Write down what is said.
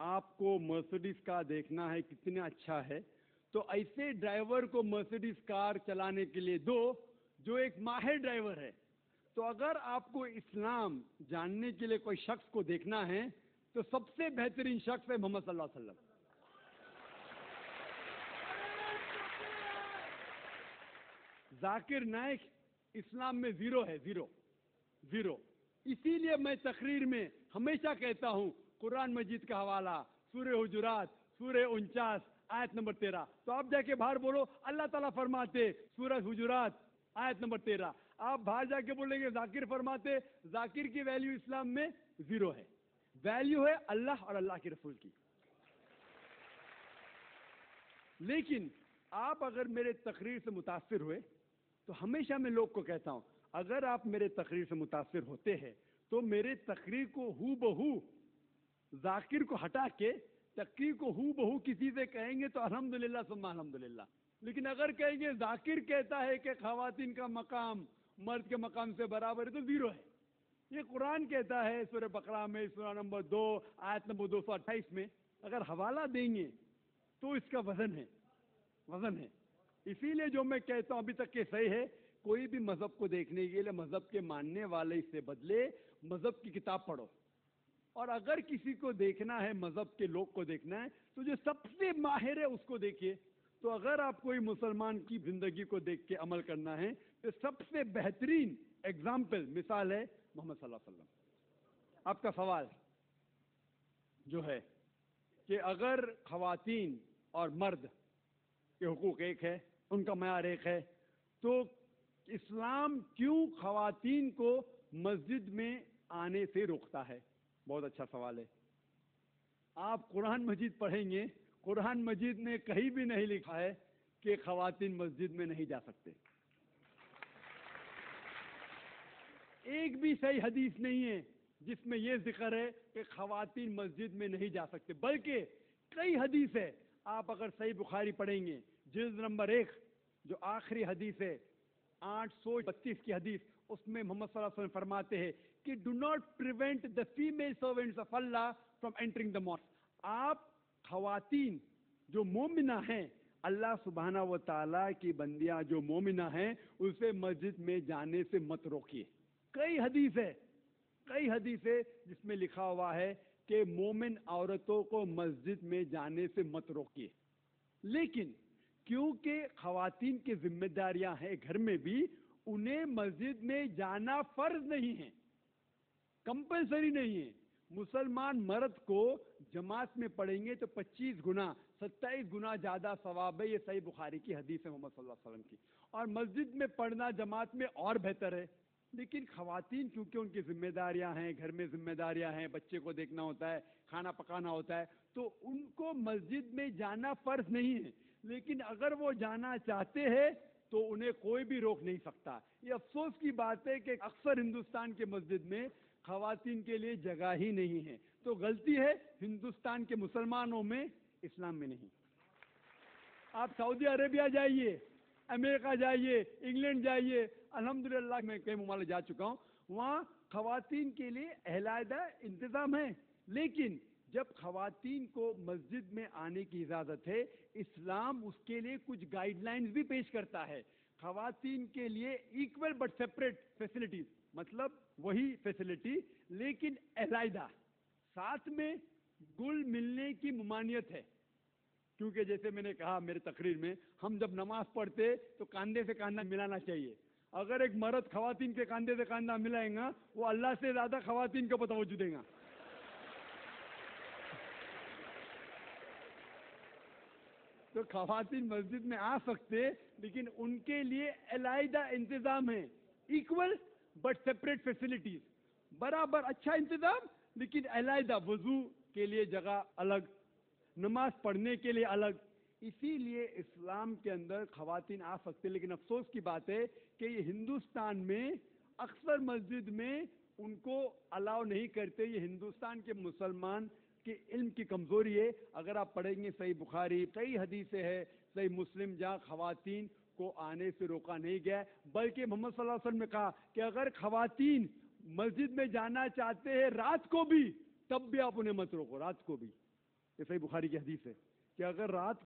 آپ کو مرسڈیز کار دیکھنا ہے کتنا اچھا ہے تو ایسے ڈرائیور کو مرسڈیز کار چلانے کے لیے دو جو ایک ماہر ڈرائیور ہے. تو اگر آپ کو اسلام جاننے کے لیے کوئی شخص کو دیکھنا ہے تو سب سے بہترین شخص ہے محمد صلی اللہ علیہ وسلم. ذاکر نائک اسلام میں زیرو ہے, زیرو. اسی لیے میں تقریر میں ہمیشہ کہتا ہوں قرآن مجید کا حوالہ سورہ حجرات سورہ 49 آیت نمبر 13. تو آپ جا کے باہر بولو اللہ تعالیٰ فرماتے سورہ حجرات آیت نمبر 13. آپ باہر جا کے بولیں گے ذاکر فرماتے, ذاکر کی ویلیو اسلام میں زیرو ہے. ویلیو ہے اللہ اور اللہ کے رسول کی. لیکن آپ اگر میرے تقریر سے متاثر ہوئے تو ہمیشہ میں لوگ کو کہتا ہوں اگر آپ میرے تقریر سے متاثر ہوتے ہیں تو میرے تقریر کو ہو بہو ذاکر کو ہٹا کے تقریر کو ہو بہو کسی سے کہیں گے تو الحمدللہ ثم الحمدللہ. لیکن اگر کہیں گے ذاکر کہتا ہے کہ خواتین کا مقام مرد کے مقام سے برابر ہے تو زیرو ہے. یہ قرآن کہتا ہے سورہ بقرہ میں سورہ نمبر 2 آیت نمبر 228 میں. اگر حوالہ دیں گے تو اس کا وزن ہے. اسی لیے جو میں کہتا ہوں ابھی تک کہ صحیح ہے, کوئی بھی مذہب کو دیکھنے کے لیے مذہب کے ماننے والے سے بدلے مذہب کی کتاب پڑھو. اور اگر کسی کو دیکھنا ہے مذہب کے لوگ کو دیکھنا ہے تو جو سب سے ماہر ہے اس کو دیکھیے. تو اگر آپ کوئی مسلمان کی زندگی کو دیکھ کے عمل کرنا ہے تو سب سے بہترین ایگزامپل مثال ہے محمد صلی اللہ علیہ وسلم. آپ کا سوال جو ہے کہ اگر خواتین اور مرد کے حقوق ایک ہے, ان کا معیار ایک ہے, تو اسلام کیوں خواتین کو مسجد میں آنے سے روکتا ہے؟ بہت اچھا سوال ہے. آپ قرآن مجید پڑھیں گے, قرآن مجید نے کہیں بھی نہیں لکھا ہے کہ خواتین مسجد میں نہیں جا سکتے. ایک بھی صحیح حدیث نہیں ہے جس میں یہ ذکر ہے کہ خواتین مسجد میں نہیں جا سکتے, بلکہ کئی حدیث ہے. آپ اگر صحیح بخاری پڑھیں گے جلد نمبر 1 جو آخری حدیث ہے 832 کی حدیث, اس میں محمد صلی اللہ علیہ وسلم فرماتے ہیں کہ do not prevent the female servants of Allah from entering the mosque. آپ خواتین جو مومنہ ہیں, اللہ سبحانہ و تعالیٰ کی بندیاں جو مومنہ ہیں, اسے مسجد میں جانے سے مت روکیے. کئی حدیث ہے جس میں لکھا ہوا ہے کہ مومن عورتوں کو مسجد میں جانے سے مت روکیے. لیکن کیونکہ خواتین کی ذمہ داریاں ہیں گھر میں بھی, انہیں مسجد میں جانا فرض نہیں ہے, کمپلسری نہیں ہے. مسلمان مرد کو جماعت میں پڑھیں گے تو 25 گنا 27 گنا زیادہ ثواب ہے. یہ صحیح بخاری کی حدیث ہے محمد صلی اللہ علیہ وسلم کی. اور مسجد میں پڑھنا جماعت میں اور بہتر ہے. لیکن خواتین کیونکہ ان کی ذمہ داریاں ہیں, گھر میں ذمہ داریاں ہیں, بچے کو دیکھنا ہوتا ہے, کھانا پکانا ہوتا ہے, تو ان کو مسجد میں جانا فرض نہیں ہے. لیکن اگر وہ جانا چاہتے ہیں تو انہیں کوئی بھی روک نہیں سکتا. یہ افسوس کی بات ہے کہ اکثر ہندوستان کے مسجد میں خواتین کے لیے جگہ ہی نہیں ہے. تو غلطی ہے ہندوستان کے مسلمانوں میں, اسلام میں نہیں. آپ سعودی عربیہ جائیے, امریکہ جائیے, انگلینڈ جائیے, الحمدللہ میں کئی ممالک جا چکا ہوں, وہاں خواتین کے لیے علیحدہ انتظام ہے. لیکن جب خواتین کو مسجد میں آنے کی اجازت ہے, اسلام اس کے لیے کچھ گائیڈ لائنز بھی پیش کرتا ہے. خواتین کے لیے ایکول بٹ سیپریٹ فیسلٹیز, مطلب وہی فیسلٹی لیکن علیحدہ, ساتھ میں گل ملنے کی ممانعت ہے. کیونکہ جیسے میں نے کہا میرے تقریر میں, ہم جب نماز پڑھتے تو کاندھے سے کاندھا ملانا چاہیے. اگر ایک مرد خواتین کے کاندھے سے کاندھا ملائے گا, وہ اللہ سے زیادہ خواتین کو توجہ دے گا. تو خواتین مسجد میں آ سکتے, لیکن ان کے لیے علیحدہ انتظام ہے. ایکول بٹ سیپریٹ فیسلٹیز, برابر اچھا انتظام لیکن علیحدہ. وضو کے لیے جگہ الگ, نماز پڑھنے کے لیے الگ. اسی لیے اسلام کے اندر خواتین آ سکتے. لیکن افسوس کی بات ہے کہ یہ ہندوستان میں اکثر مسجد میں ان کو الاؤ نہیں کرتے. یہ ہندوستان کے مسلمان کے علم کی کمزوری ہے. اگر آپ پڑھیں گے صحیح بخاری, کئی حدیثیں ہیں, صحیح مسلم, جہاں خواتین کو آنے سے روکا نہیں گیا, بلکہ محمد صلی اللہ علیہ وسلم نے کہا کہ اگر خواتین مسجد میں جانا چاہتے ہیں رات کو بھی, تب بھی آپ انہیں مت روکو, رات کو بھی. یہ صحیح بخاری کی حدیث ہے کہ اگر رات